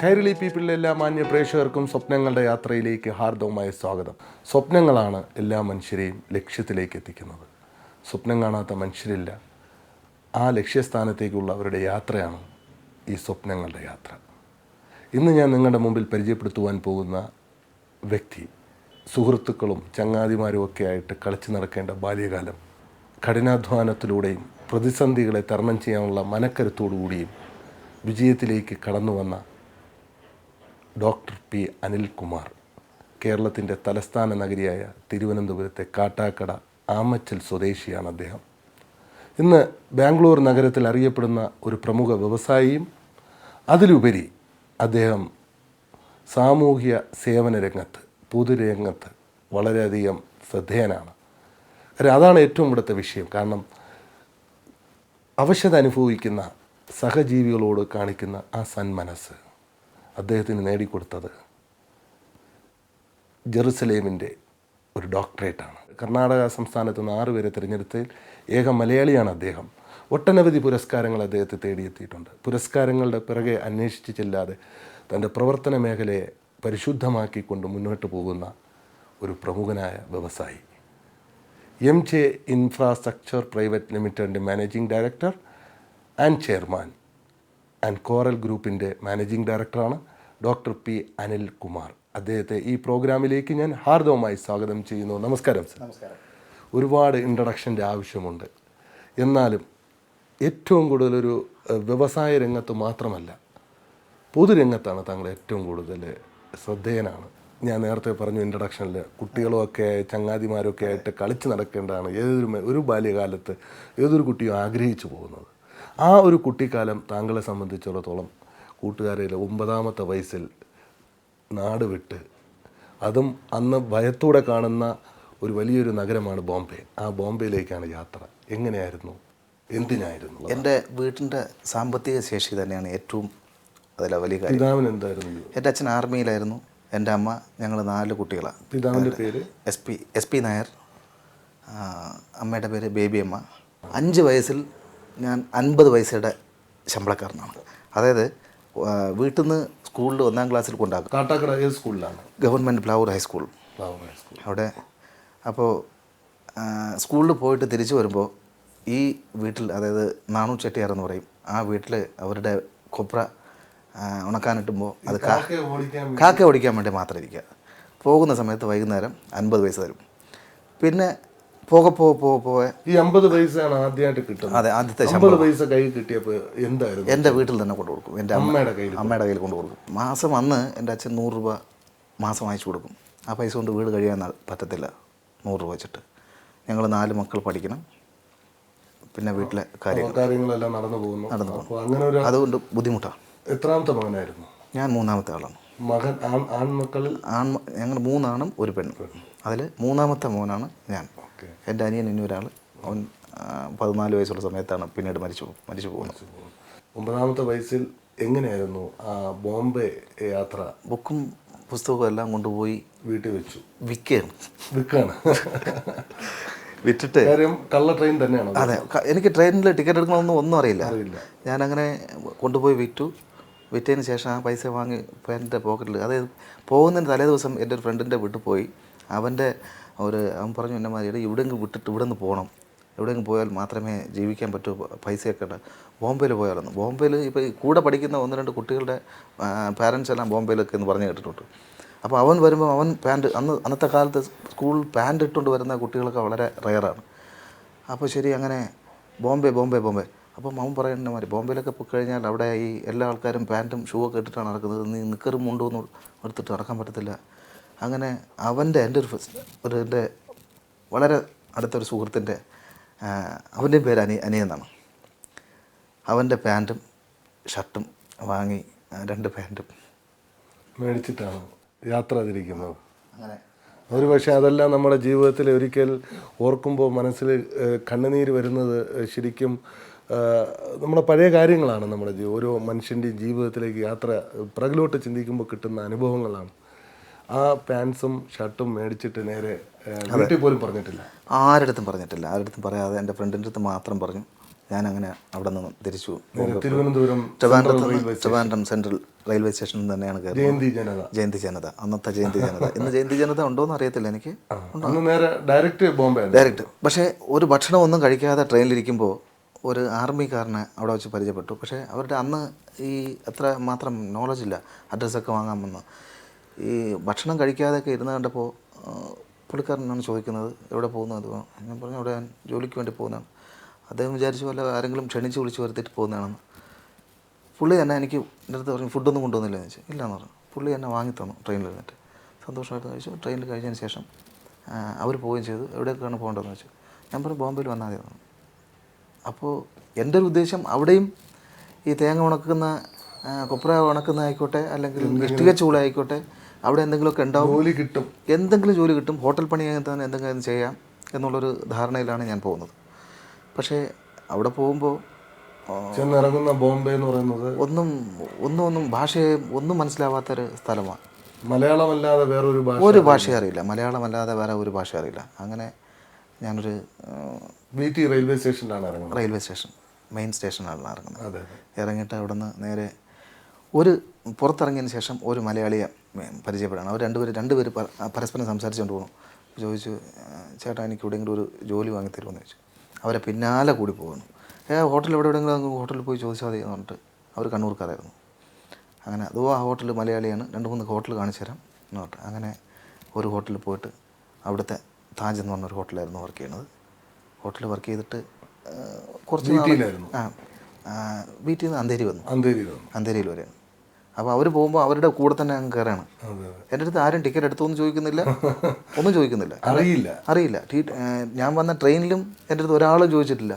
കൈരളി പീപ്പിളിലെ എല്ലാ മാന്യ പ്രേക്ഷകർക്കും സ്വപ്നങ്ങളുടെ യാത്രയിലേക്ക് ഹാർദവമായ സ്വാഗതം. സ്വപ്നങ്ങളാണ് എല്ലാ മനുഷ്യരെയും ലക്ഷ്യത്തിലേക്ക് എത്തിക്കുന്നത്. സ്വപ്നം കാണാത്ത മനുഷ്യരില്ല. ആ ലക്ഷ്യസ്ഥാനത്തേക്കുള്ള അവരുടെ യാത്രയാണ് ഈ സ്വപ്നങ്ങളുടെ യാത്ര. ഇന്ന് ഞാൻ നിങ്ങളുടെ മുമ്പിൽ പരിചയപ്പെടുത്തുവാൻ പോകുന്ന വ്യക്തി സുഹൃത്തുക്കളും ചങ്ങാതിമാരും ഒക്കെ ആയിട്ട് കളിച്ചു നടക്കേണ്ട ബാല്യകാലം കഠിനാധ്വാനത്തിലൂടെയും പ്രതിസന്ധികളെ തരണം ചെയ്യാനുള്ള മനക്കരുത്തോടുകൂടിയും വിജയത്തിലേക്ക് കടന്നു വന്ന ഡോക്ടർ പി അനിൽകുമാർ. കേരളത്തിൻ്റെ തലസ്ഥാന നഗരിയായ തിരുവനന്തപുരത്തെ കാട്ടാക്കട ആമച്ചൽ സ്വദേശിയാണ് അദ്ദേഹം. ഇന്ന് ബാംഗ്ലൂർ നഗരത്തിൽ അറിയപ്പെടുന്ന ഒരു പ്രമുഖ വ്യവസായിയും അതിലുപരി അദ്ദേഹം സാമൂഹ്യ സേവന രംഗത്ത് പൊതുരംഗത്ത് വളരെയധികം ശ്രദ്ധേയനാണ്. അതാണ് ഏറ്റവും ഇവിടുത്തെ വിഷയം. കാരണം അവശത അനുഭവിക്കുന്ന സഹജീവികളോട് കാണിക്കുന്ന ആ സന്മനസ് അദ്ദേഹത്തിന് നേടിക്കൊടുത്തത് ജെറുസലേമിൻ്റെ ഒരു ഡോക്ടറേറ്റാണ്. കർണാടക സംസ്ഥാനത്ത് നിന്ന് 6 പേരെ തിരഞ്ഞെടുത്തതിൽ ഏക മലയാളിയാണ് അദ്ദേഹം. ഒട്ടനവധി പുരസ്കാരങ്ങൾ അദ്ദേഹത്തെ തേടിയെത്തിയിട്ടുണ്ട്. പുരസ്കാരങ്ങളുടെ പിറകെ അന്വേഷിച്ച് ചെല്ലാതെ തൻ്റെ പ്രവർത്തന മേഖലയെ പരിശുദ്ധമാക്കിക്കൊണ്ട് മുന്നോട്ട് പോകുന്ന ഒരു പ്രമുഖനായ വ്യവസായി. MJ ഇൻഫ്രാസ്ട്രക്ചർ പ്രൈവറ്റ് ലിമിറ്റഡിൻ്റെ managing director and chairman and coral ഗ്രൂപ്പിൻ്റെ മാനേജിംഗ് ഡയറക്ടറാണ് ഡോക്ടർ പി അനിൽകുമാർ. അദ്ദേഹത്തെ ഈ പ്രോഗ്രാമിലേക്ക് ഞാൻ ഹാർദവമായി സ്വാഗതം ചെയ്യുന്നു. നമസ്കാരം സർ. നമസ്കാരം. ഒരുപാട് ഇൻട്രഡക്ഷൻ്റെ ആവശ്യമുണ്ട്. എന്നാലും ഏറ്റവും കൂടുതലൊരു വ്യവസായ രംഗത്ത് മാത്രമല്ല, പൊതുരംഗത്താണ് താങ്കൾ ഏറ്റവും കൂടുതൽ ശ്രദ്ധേയനാണ്. ഞാൻ നേരത്തെ പറഞ്ഞു ഇൻട്രഡക്ഷനിൽ, കുട്ടികളുമൊക്കെ ചങ്ങാതിമാരൊക്കെ ആയിട്ട് കളിച്ച് നടക്കേണ്ടതാണ് ഒരു ബാല്യകാലത്ത് ഏതൊരു കുട്ടിയും ആഗ്രഹിച്ചു പോകുന്നത്. ആ ഒരു കുട്ടിക്കാലം താങ്കളെ സംബന്ധിച്ചിടത്തോളം കൂട്ടുകാരിൽ 9ാമത്തെ വയസ്സിൽ നാട് വിട്ട്, അതും അന്ന് ഭയത്തോടെ കാണുന്ന ഒരു വലിയൊരു നഗരമാണ് ബോംബെ. ആ ബോംബെയിലേക്കാണ് യാത്ര. എങ്ങനെയായിരുന്നു, എന്തിനായിരുന്നു? എൻ്റെ വീട്ടിൻ്റെ സാമ്പത്തിക ശേഷി തന്നെയാണ് ഏറ്റവും അതിലെ വലിയ കാര്യം. പിതാവിന് എന്തായിരുന്നു? എൻ്റെ അച്ഛൻ ആർമിയിലായിരുന്നു. എൻ്റെ അമ്മ, ഞങ്ങൾ 4 കുട്ടികളാണ്. പിതാവിൻ്റെ പേര് SP നായർ, അമ്മയുടെ പേര് ബേബി അമ്മ. 5 വയസ്സിൽ ഞാൻ 50 പൈസയുടെ ശമ്പളക്കാരനാണ്. അതായത് വീട്ടിൽ നിന്ന് സ്കൂളിൽ 1ാം ക്ലാസ്സിൽ കൊണ്ടാക്കും. കാട്ടാക്കട ഏത് സ്കൂളിലാണ്? Government Plavoor high school. അവിടെ അപ്പോൾ സ്കൂളിൽ പോയിട്ട് തിരിച്ചു വരുമ്പോൾ ഈ വീട്ടിൽ, അതായത് നാണു ചെട്ടിയാർ എന്ന് പറയും, ആ വീട്ടിൽ അവരുടെ കൊപ്ര ഉണക്കാനിട്ടുമ്പോൾ അത് കാക്ക ഓടിക്കാൻ വേണ്ടി മാത്രം ഇരിക്കുക. പോകുന്ന സമയത്ത് വൈകുന്നേരം 50 പൈസ തരും. പിന്നെ പോകെ ഈ 50 പൈസയാണ് ആദ്യമായിട്ട് കിട്ടുന്നത്. അതെ, ആദ്യത്തെ 50 പൈസ കയ്യിൽ കിട്ടിയപ്പോൾ എന്തായിരുന്നു? എൻ്റെ വീട്ടിൽ തന്നെ കൊണ്ടു കൊടുക്കും. എൻ്റെ അമ്മയുടെ കയ്യിൽ കൊണ്ടു കൊടുക്കും. മാസം അന്ന് എൻ്റെ അച്ഛൻ 100 രൂപ മാസം അയച്ചു കൊടുക്കും. ആ പൈസ കൊണ്ട് വീട് കഴിയാൻ പറ്റത്തില്ല. 100 രൂപ വെച്ചിട്ട് ഞങ്ങൾ 4 മക്കൾ പഠിക്കണം. പിന്നെ വീട്ടിലെ കാര്യങ്ങളെല്ലാം നടന്നു പോകുന്നു. അങ്ങനെ ഒരു അതുകൊണ്ട് ബുദ്ധിമുട്ടാണ്. എത്രാമത്തെ മകനായിരുന്നു? ഞാൻ 3ാമത്തെ ആളാണ്. മകൻ ആൺമക്കളിൽ ഞങ്ങൾ 3 ആണും 1 പെണ്ണും. അതിൽ 3ാമത്തെ മോനാണ് ഞാൻ. എൻ്റെ അനിയൻ ഇനി ഒരാൾ, അവൻ 14 വയസ്സുള്ള സമയത്താണ് പിന്നീട് മരിച്ചു പോകുന്നത്. 9ാമത്തെ വയസ്സിൽ എങ്ങനെയായിരുന്നു ആ ബോംബെ യാത്ര? ബുക്കും പുസ്തകവും എല്ലാം കൊണ്ടുപോയി വീട്ടിൽ വെച്ചു. വിൽക്കാണ് വിറ്റിട്ട്. കള്ള ട്രെയിൻ തന്നെയാണ്. അതെ, എനിക്ക് ട്രെയിനിൽ ടിക്കറ്റ് എടുക്കണമെന്നൊന്നും ഒന്നും അറിയില്ല. ഞാനങ്ങനെ കൊണ്ടുപോയി വിറ്റതിന് ശേഷം ആ പൈസ വാങ്ങി എൻ്റെ പോക്കറ്റിൽ, അതായത് പോകുന്നതിന് തലേ ദിവസം എൻ്റെ ഒരു ഫ്രണ്ടിൻ്റെ വീട്ടിൽ പോയി, അവൻ പറഞ്ഞു, എൻ്റെ മാതിരി ഇവിടെയെങ്കിലും വിട്ടിട്ട് ഇവിടെ നിന്ന് പോകണം, എവിടെയെങ്കിലും പോയാൽ മാത്രമേ ജീവിക്കാൻ പറ്റൂ, പൈസയൊക്കെ ഉണ്ട്, ബോംബെയിൽ പോയാലെന്ന്. ബോംബെയിൽ ഇപ്പോൾ കൂടെ പഠിക്കുന്ന 1-2 കുട്ടികളുടെ പാരൻസ് എല്ലാം ബോംബെയിലൊക്കെ എന്ന് പറഞ്ഞു കേട്ടിട്ടുണ്ട്. അപ്പോൾ അവൻ വരുമ്പോൾ അവൻ അന്നത്തെ കാലത്ത് സ്കൂൾ പാൻറ് ഇട്ടുകൊണ്ട് വരുന്ന കുട്ടികളൊക്കെ വളരെ റെയറാണ്. അപ്പോൾ ശരി, അങ്ങനെ ബോംബെ. അപ്പം അവൻ പറയുന്ന മാതിരി ബോംബെയിലൊക്കെ പോയി കഴിഞ്ഞാൽ അവിടെ ഈ എല്ലാ ആൾക്കാരും പാൻറ്റും ഷൂ ഒക്കെ ഇട്ടിട്ടാണ് നടക്കുന്നത്, നീ നിക്കറും മുണ്ടൊന്നും എടുത്തിട്ട് നടക്കാൻ പറ്റത്തില്ല. അങ്ങനെ എൻ്റെ വളരെ അടുത്തൊരു സുഹൃത്തിൻ്റെ, അവൻ്റെയും പേര് അനിയെന്നാണ്. അവൻ്റെ പാൻറ്റും ഷർട്ടും വാങ്ങി, 2 പാൻറ്റും മേടിച്ചിട്ടാണ് യാത്ര തിരിക്കുന്നത്. അങ്ങനെ ഒരു പക്ഷേ അതെല്ലാം നമ്മുടെ ജീവിതത്തിൽ ഒരിക്കൽ ഓർക്കുമ്പോൾ മനസ്സിൽ കണ്ണുനീര് വരുന്നത് ശരിക്കും നമ്മുടെ പഴയ കാര്യങ്ങളാണ്. നമ്മുടെ ഓരോ മനുഷ്യൻ്റെയും ജീവിതത്തിലേക്ക് യാത്ര പിറകിലോട്ട് ചിന്തിക്കുമ്പോൾ കിട്ടുന്ന അനുഭവങ്ങളാണ്. ആ പാൻസും ഷർട്ടും മേടിച്ചിട്ട് നേരെ വീട്ടിൽ പോലും പറഞ്ഞിട്ടില്ല? ആരുടെ പറഞ്ഞിട്ടില്ല. ആരുടെ പറയാതെ എൻ്റെ ഫ്രണ്ടിൻ്റെ അടുത്ത് മാത്രം പറഞ്ഞു. ഞാനങ്ങനെ അവിടെ നിന്ന് തിരിച്ചു തിരുവനന്തപുരം ട്രിവാൻഡ്രം സെൻട്രൽ റെയിൽവേ സ്റ്റേഷനിൽ തന്നെയാണ് കയറുന്നത്. ജയന്തി ജനത, അന്നത്തെ ജയന്തി ജനത. ഇന്ന് ജയന്തി ജനത ഉണ്ടോയെന്ന് അറിയത്തില്ല എനിക്ക്. നേരെ ഡയറക്റ്റ്. പക്ഷേ ഒരു ഭക്ഷണം ഒന്നും കഴിക്കാതെ ട്രെയിനിലിരിക്കുമ്പോൾ ഒരു ആർമിക്കാരനെ അവിടെ വെച്ച് പരിചയപ്പെട്ടു. പക്ഷേ അവരുടെ അന്ന് ഈ അത്ര മാത്രം നോളജില്ല, അഡ്രസ്സൊക്കെ വാങ്ങാൻ വന്ന് ഈ ഭക്ഷണം കഴിക്കാതെയൊക്കെ ഇരുന്ന് കണ്ടപ്പോൾ പുള്ളിക്കാരനാണ് ചോദിക്കുന്നത് എവിടെ പോകുന്നത്. ഞാൻ പറഞ്ഞു അവിടെ ഞാൻ ജോലിക്ക് വേണ്ടി പോകുന്നതാണ്. അദ്ദേഹം വിചാരിച്ചു വല്ല ആരെങ്കിലും ക്ഷണിച്ച് വിളിച്ച് വരുത്തിയിട്ട് പോകുന്നതാണെന്ന്. പുള്ളി തന്നെ എനിക്ക് എൻ്റെ അടുത്ത് പറഞ്ഞു ഫുഡൊന്നും കൊണ്ടുവന്നില്ല എന്ന് ചോദിച്ചു. ഇല്ലയെന്ന് പറഞ്ഞു. പുള്ളി എന്നെ വാങ്ങിത്തന്നു ട്രെയിനിൽ ഇരുന്നിട്ട്. സന്തോഷമായിട്ട് കഴിച്ചു. ട്രെയിനിൽ കഴിഞ്ഞതിന് ശേഷം അവർ പോവുകയും ചെയ്തു. എവിടേക്കാണ് പോകേണ്ടതെന്ന് വെച്ചു. ഞാൻ പറഞ്ഞു ബോംബെയിൽ വന്നാൽ മതി. അപ്പോൾ എൻ്റെ ഒരു ഉദ്ദേശം അവിടെയും ഈ തേങ്ങ ഉണക്കുന്ന കൊപ്ര ഉണക്കുന്ന ആയിക്കോട്ടെ, അല്ലെങ്കിൽ ഇഷ്ടിക ചൂളായിക്കോട്ടെ, അവിടെ എന്തെങ്കിലുമൊക്കെ ഉണ്ടാവും, ജോലി കിട്ടും, എന്തെങ്കിലും ജോലി കിട്ടും, ഹോട്ടൽ പണി തന്നെ എന്തെങ്കിലും ചെയ്യാം എന്നുള്ളൊരു ധാരണയിലാണ് ഞാൻ പോകുന്നത്. പക്ഷേ അവിടെ പോകുമ്പോൾ ചെന്നിറങ്ങുന്ന ബോംബെ എന്ന് പറയുന്നത് ഒന്നും ഭാഷയെ ഒന്നും മനസ്സിലാവാത്തൊരു സ്ഥലമാണ്. മലയാളമല്ലാതെ വേറൊരു ഒരു ഭാഷ അറിയില്ല, മലയാളമല്ലാതെ വേറെ ഒരു ഭാഷ അറിയില്ല. അങ്ങനെ ഞാനൊരു റെയിൽവേ സ്റ്റേഷനിലാണ് ഇറങ്ങുന്നത്. റെയിൽവേ സ്റ്റേഷൻ മെയിൻ സ്റ്റേഷനിലാണ് ഇറങ്ങുന്നത്. ഇറങ്ങിയിട്ട് അവിടെ നിന്ന് നേരെ ഒരു പുറത്തിറങ്ങിയതിന് ശേഷം ഒരു മലയാളിയെ പരിചയപ്പെടാണ്. അവർ രണ്ടുപേര് പരസ്പരം സംസാരിച്ചുകൊണ്ട് പോകുന്നു. ചോദിച്ചു ചേട്ടാ എനിക്ക് എവിടെയെങ്കിലും ഒരു ജോലി വാങ്ങിത്തരുമെന്ന് ചോദിച്ചു. അവരെ പിന്നാലെ കൂടി പോകുന്നു. ഹോട്ടലിൽ എവിടെയെങ്കിലും ഹോട്ടലിൽ പോയി ചോദിച്ചാൽ മതി എന്ന് പറഞ്ഞിട്ട്. അവർ കണ്ണൂർക്കാരായിരുന്നു. അങ്ങനെ അതോ ആ ഹോട്ടൽ മലയാളിയാണ്, 2-3 ഹോട്ടൽ കാണിച്ചു തരാം എന്ന് പറഞ്ഞിട്ട് അങ്ങനെ ഒരു ഹോട്ടലിൽ പോയിട്ട് അവിടുത്തെ താജ് എന്ന് പറഞ്ഞൊരു ഹോട്ടലായിരുന്നു വർക്ക് ചെയ്യുന്നത്. ഹോട്ടലിൽ വർക്ക് ചെയ്തിട്ട് കുറച്ച് വീട്ടിൽ നിന്ന് അന്തേരിയിൽ വരെയാണ്. അപ്പോൾ അവർ പോകുമ്പോൾ അവരുടെ കൂടെ തന്നെ അങ്ങ് കയറാണ്. എൻ്റെ അടുത്ത് ആരും ടിക്കറ്റ് എടുത്തോന്നും ചോദിക്കുന്നില്ല, ഒന്നും ചോദിക്കുന്നില്ല, അറിയില്ല. ഞാൻ വന്ന ട്രെയിനിലും എൻ്റെ അടുത്ത് ഒരാളും ചോദിച്ചിട്ടില്ല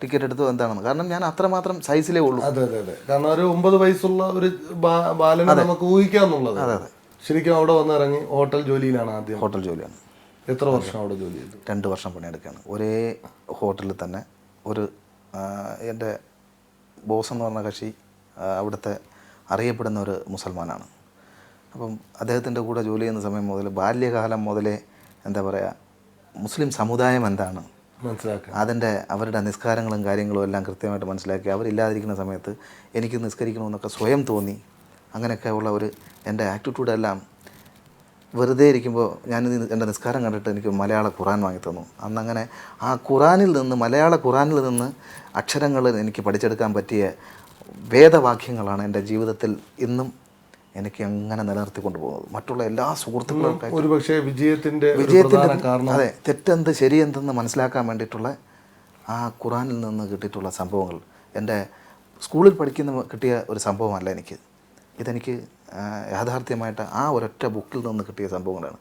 ടിക്കറ്റ് എടുത്തോ എന്താണെന്ന്. കാരണം ഞാൻ അത്രമാത്രം സൈസിലേ ഉള്ളൂ. കാരണം ഒരു 9 വയസ്സുള്ള ഒരു ബാലനെ നമുക്ക് ഊഹിക്കാന്നുള്ളത്. ശരിക്കും അവിടെ വന്ന് ഇറങ്ങി ഹോട്ടൽ ജോലിയിലാണ് ആദ്യം. ഹോട്ടൽ ജോലിയാണ്. എത്ര വർഷം അവിടെ ജോലി ചെയ്തു? 2 വർഷം പണിയെടുക്കുകയാണ് ഒരേ ഹോട്ടലിൽ തന്നെ. ഒരു എൻ്റെ ബോസ് എന്ന് പറഞ്ഞ കക്ഷി അവിടുത്തെ അറിയപ്പെടുന്ന ഒരു മുസൽമാനാണ്. അപ്പം അദ്ദേഹത്തിൻ്റെ കൂടെ ജോലി ചെയ്യുന്ന സമയം മുതൽ ബാല്യകാലം മുതലേ എന്താ പറയുക, മുസ്ലിം സമുദായം എന്താണ് മനസ്സിലാക്കുക, അവരുടെ നിസ്കാരങ്ങളും കാര്യങ്ങളും എല്ലാം കൃത്യമായിട്ട് മനസ്സിലാക്കി അവരില്ലാതിരിക്കുന്ന സമയത്ത് എനിക്ക് നിസ്കരിക്കണമെന്നൊക്കെ സ്വയം തോന്നി. അങ്ങനെയൊക്കെ ഉള്ള ഒരു എൻ്റെ ആറ്റിറ്റ്യൂഡെല്ലാം വെറുതെ ഇരിക്കുമ്പോൾ എൻ്റെ നിസ്കാരം കണ്ടിട്ട് എനിക്ക് മലയാള ഖുറാൻ വാങ്ങി തന്നു. അന്നങ്ങനെ ആ മലയാള ഖുറാനിൽ നിന്ന് അക്ഷരങ്ങൾ എനിക്ക് പഠിച്ചെടുക്കാൻ പറ്റിയ വേദവാക്യങ്ങളാണ് എൻ്റെ ജീവിതത്തിൽ ഇന്നും എനിക്ക് അങ്ങനെ നിലനിർത്തിക്കൊണ്ട് പോകുന്നത്. മറ്റുള്ള എല്ലാ സുഹൃത്തുക്കളൊക്കെ ഒരുപക്ഷെ വിജയത്തിൻ്റെ അതെ തെറ്റെന്ത് ശരിയെന്തെന്ന് മനസ്സിലാക്കാൻ വേണ്ടിയിട്ടുള്ള ആ ഖുറാനിൽ നിന്ന് കിട്ടിയിട്ടുള്ള സംഭവങ്ങൾ എൻ്റെ സ്കൂളിൽ കിട്ടിയ ഒരു സംഭവമല്ല എനിക്ക്. ഇതെനിക്ക് യാഥാർത്ഥ്യമായിട്ട് ആ ഒരൊറ്റ ബുക്കിൽ നിന്ന് കിട്ടിയ സംഭവങ്ങളാണ്.